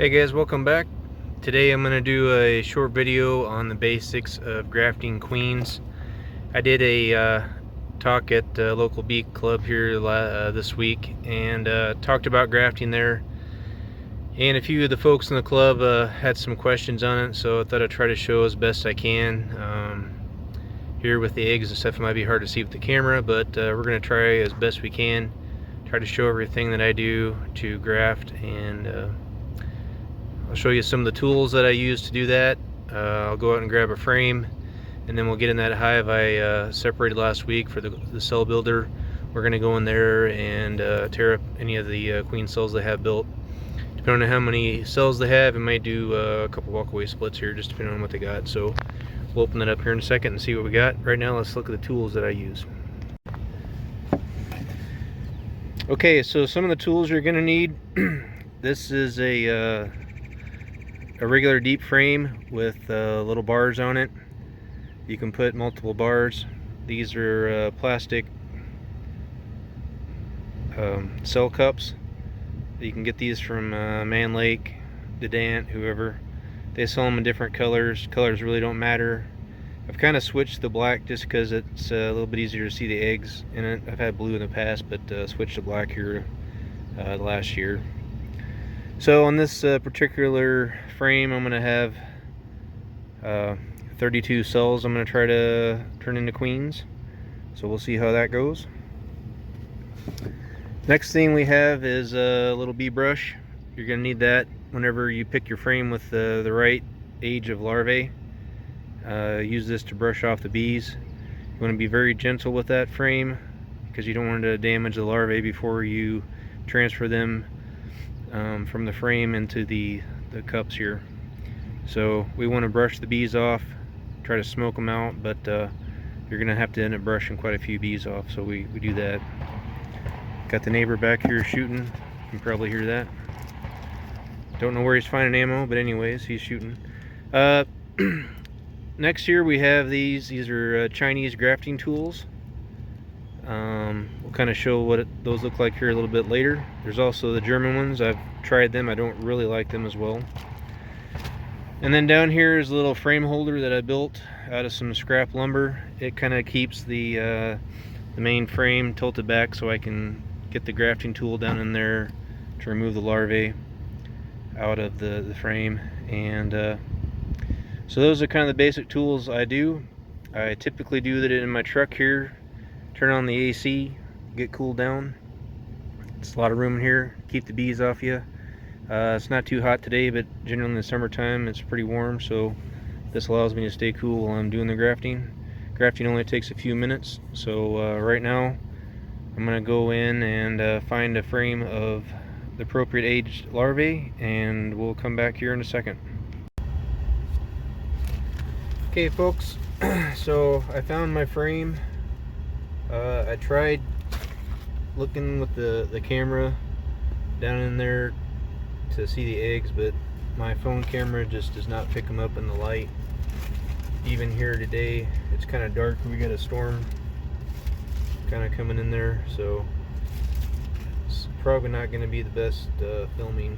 Hey guys, welcome back. Today I'm going to do a short video on the basics of grafting queens. I did a talk at a local bee club here this week and talked about grafting there, and a few of the folks in the club had some questions on it, so I thought I'd try to show as best I can. Here with the eggs and stuff, it might be hard to see with the camera, but we're going to try as best we can, try to show everything that I do to graft, and I'll show you some of the tools that I use to do that. I'll go out and grab a frame, and then we'll get in that hive I separated last week for the cell builder. We're going to go in there and tear up any of the queen cells they have built. Depending on how many cells they have, it might do a couple walkaway splits here, just depending on what they got. So we'll open that up here in a second and see what we got. Right now, let's look at the tools that I use. Okay, so some of the tools you're going to need. This is a regular deep frame with little bars on it. You can put multiple bars. These are plastic cell cups. You can get these from Man Lake, Dedant, whoever. They sell them in different colors. Colors really don't matter. I've kind of switched the black just because it's a little bit easier to see the eggs in it. I've had blue in the past, but switched to black here last year. So on this particular frame, I'm going to have 32 cells I'm going to try to turn into queens. So we'll see how that goes. Next thing we have is a little bee brush. You're going to need that whenever you pick your frame with the right age of larvae. Use this to brush off the bees. You want to be very gentle with that frame because you don't want to damage the larvae before you transfer them from the frame into the cups here. So we want to brush the bees off, try to smoke them out, but you're gonna have to end up brushing quite a few bees off, so we do that. Got the neighbor back here shooting. You can probably hear that. Don't know where he's finding ammo, but anyways, he's shooting. Next here we have these are Chinese grafting tools. We'll kind of show what those look like here a little bit later. There's also the German ones. I've tried them. I don't really like them as well. And then down here is a little frame holder that I built out of some scrap lumber. It kind of keeps the main frame tilted back so I can get the grafting tool down in there to remove the larvae out of the frame. And so those are kind of the basic tools I do. I typically do that in my truck here. Turn on the AC, get cooled down. It's a lot of room in here, keep the bees off you. It's not too hot today, but generally in the summertime it's pretty warm, so this allows me to stay cool while I'm doing the grafting. Grafting only takes a few minutes, so right now I'm going to go in and find a frame of the appropriate aged larvae, and we'll come back here in a second. Okay folks, so I found my frame. I tried looking with the camera down in there to see the eggs, but my phone camera just does not pick them up in the light. Even here today, it's kind of dark. We got a storm kind of coming in there, so it's probably not going to be the best filming,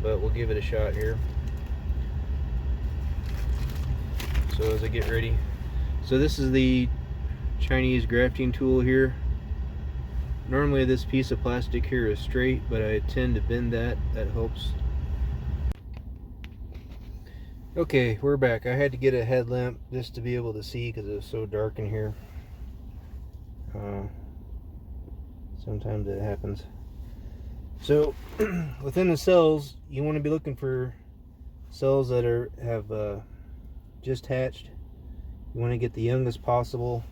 but we'll give it a shot here. So as I get ready, so this is the Chinese grafting tool here. Normally this piece of plastic here is straight, but I tend to bend that. That helps. Okay, we're back. I had to get a headlamp just to be able to see because it was so dark in here. Sometimes it happens. So within the cells, you want to be looking for cells that have just hatched. You want to get the youngest possible.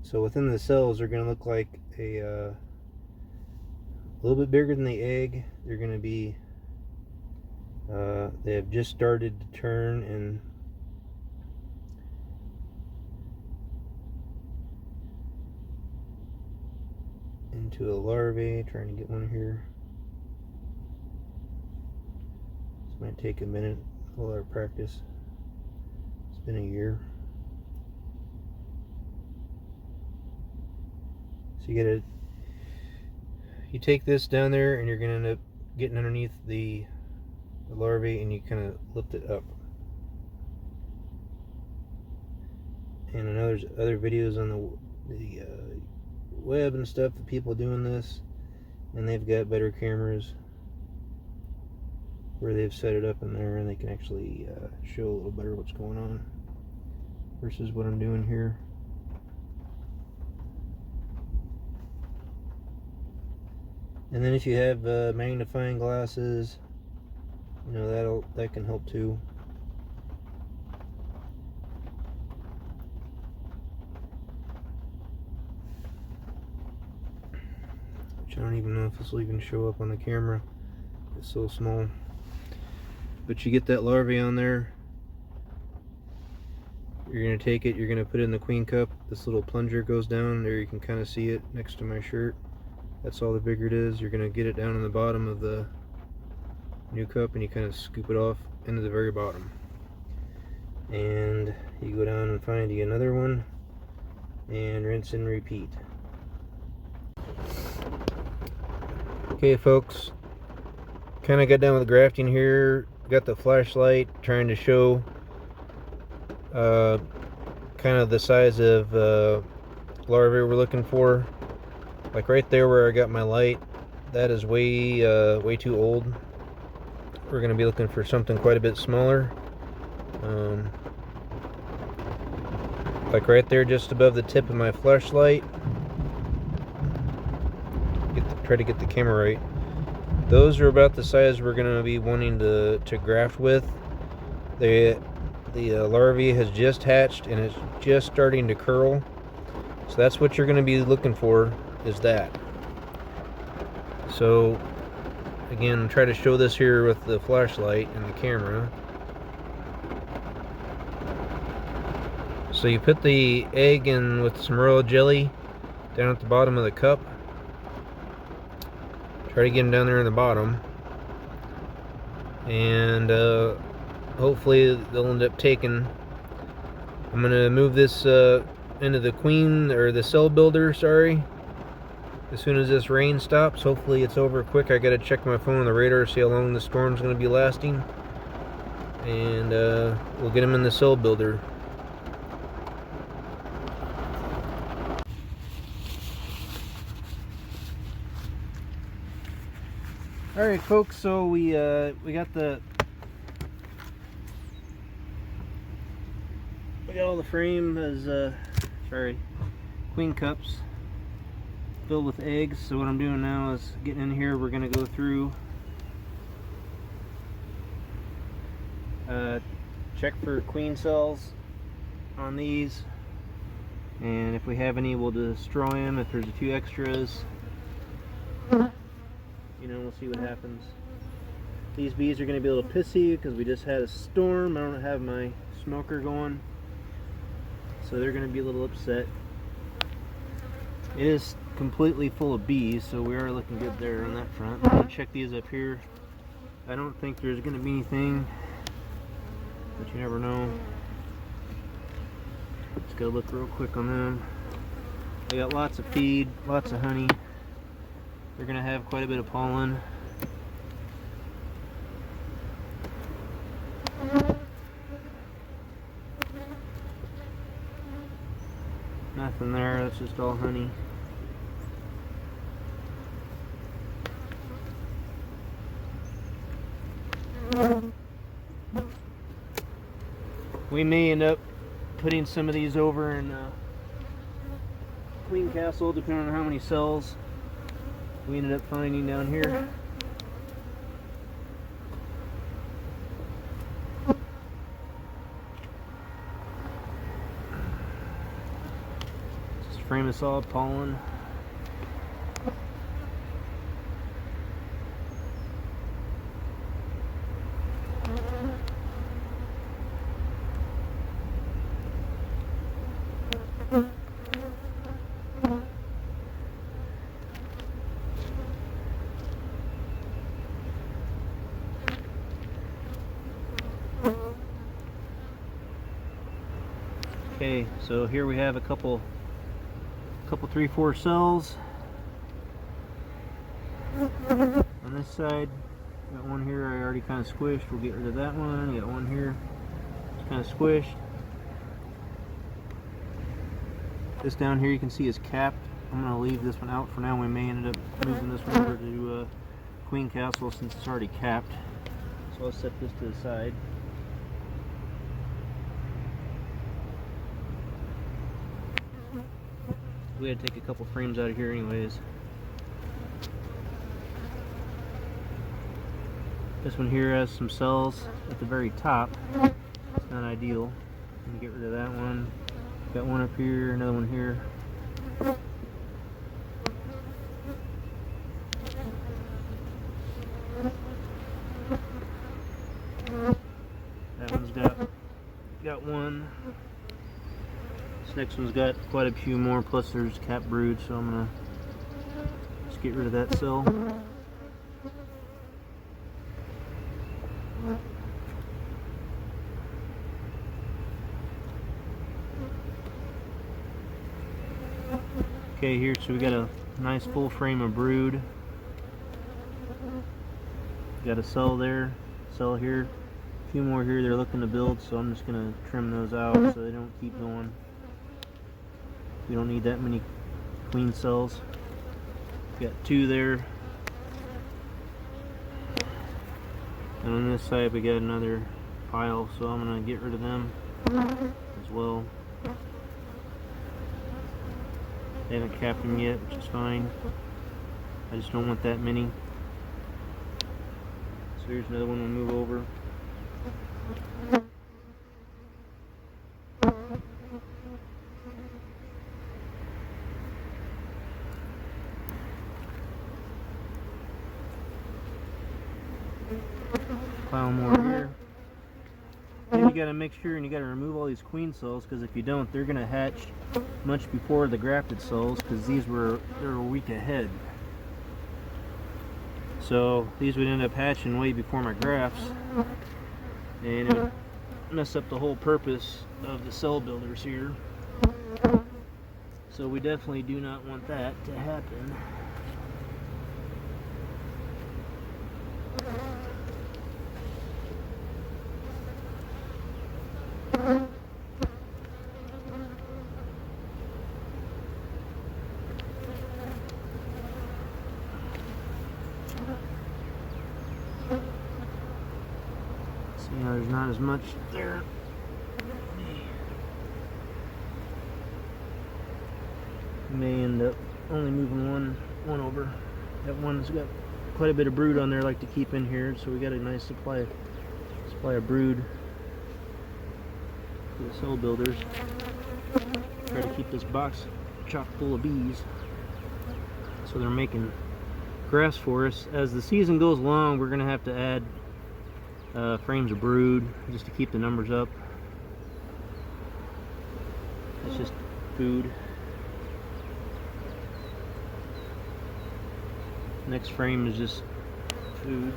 So within the cells, they're going to look like a little bit bigger than the egg. They're going to be, they have just started to turn and into a larvae. Trying to get one here. This might take a minute, a lot of practice. It's been a year. So you take this down there and you're going to end up getting underneath the larvae, and you kind of lift it up. And I know there's other videos on the web and stuff of people doing this, and they've got better cameras where they've set it up in there and they can actually show a little better what's going on versus what I'm doing here. And then if you have magnifying glasses, you know, that can help too. Which I don't even know if this will even show up on the camera. It's so small. But you get that larvae on there. You're going to take it, you're going to put it in the queen cup. This little plunger goes down there. You can kind of see it next to my shirt. That's all the bigger it is. You're going to get it down in the bottom of the new cup, and you kind of scoop it off into the very bottom. And you go down and find you another one, and rinse and repeat. Okay folks, kind of got done with grafting here. Got the flashlight trying to show kind of the size of larvae we're looking for. Like right there where I got my light, that is way too old. We're going to be looking for something quite a bit smaller. Like right there just above the tip of my flashlight. Try to get the camera right. Those are about the size we're going to be wanting to graft with. The larvae has just hatched and it's just starting to curl. So that's what you're going to be looking for, is that. So again, try to show this here with the flashlight and the camera. So you put the egg in with some royal jelly down at the bottom of the cup. Try to get them down there in the bottom, and hopefully they'll end up taking. I'm going to move this into the queen, or the cell builder, sorry, as soon as this rain stops. Hopefully it's over quick. I got to check my phone on the radar, see how long the storm's going to be lasting, and we'll get them in the cell builder. All right, folks. So we got all the frame as queen cups filled with eggs. So what I'm doing now is getting in here. We're gonna go through, check for queen cells on these, and if we have any, we'll destroy them. If there's a few extras, you know, we'll see what happens. These bees are going to be a little pissy because we just had a storm. I don't have my smoker going, so they're going to be a little upset. It is completely full of bees, so we are looking good there on that front. I'm going to check these up here. I don't think there's going to be anything, but you never know. Just got to look real quick on them. They got lots of feed, lots of honey. They're going to have quite a bit of pollen. Nothing there, that's just all honey. We may end up putting some of these over in Queen Castle, depending on how many cells we ended up finding down here. Just frame of solid pollen. Okay, so here we have a couple 3-4 cells on this side. Got one here I already kind of squished. We'll get rid of that one. Got one here. It's kind of squished. This down here you can see is capped. I'm going to leave this one out for now. We may end up moving this one over to queen castle since it's already capped. So I'll set this to the side. We had to take a couple frames out of here anyways. This one here has some cells at the very top. It's not ideal. Let me get rid of that one. Got one up here, another one here. That one's got one. This next one's got quite a few more, plus there's cap brood, so I'm gonna just get rid of that cell. Okay, here, so we got a nice full frame of brood. Got a cell there, cell here, a few more here they're looking to build, so I'm just going to trim those out so they don't keep going. We don't need that many queen cells. Got two there. And on this side we got another pile, so I'm going to get rid of them as well. They haven't capped them yet, which is fine. I just don't want that many. So here's another one we'll move over. Pile more here. Then you gotta make sure and you gotta remove all these queen cells, because if you don't, they're gonna hatch much before the grafted cells, because they're a week ahead. So these would end up hatching way before my grafts, and it would mess up the whole purpose of the cell builders here. So we definitely do not want that to happen. See how there's not as much there. May end up only moving one over. That one's got quite a bit of brood on there I like to keep in here, so we got a nice supply of brood for the cell builders. Try to keep this box chock full of bees, so they're making grass for us. As the season goes along, we're gonna have to add frames of brood just to keep the numbers up. It's just food. Next frame is just food.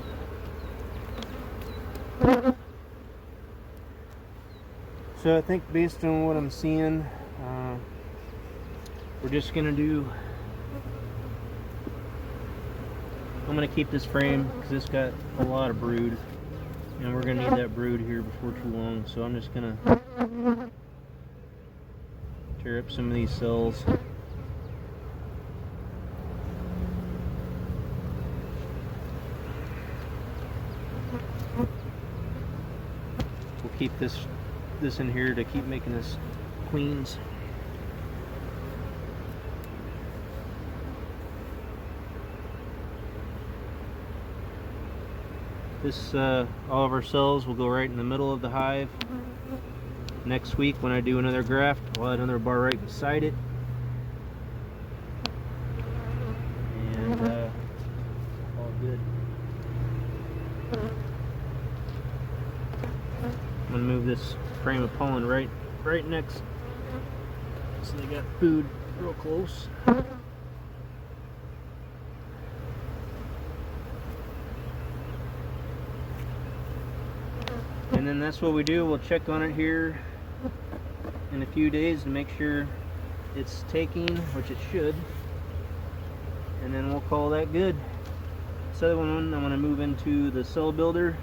So I think based on what I'm seeing, we're just gonna do, I'm gonna keep this frame because it's got a lot of brood, and we're gonna need that brood here before too long. So I'm just gonna tear up some of these cells. We'll keep this in here to keep making us queens. This all of our cells will go right in the middle of the hive. Next week when I do another graft, I'll add another bar right beside it. And all good. I'm gonna move this frame of pollen right next, so they got food real close. And then that's what we do. We'll check on it here in a few days to make sure it's taking, which it should, and then we'll call that good. this other one, I'm going to move into the cell builder.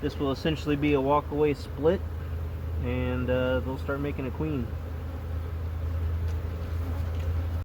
This will essentially be a walkaway split, and they'll start making a queen.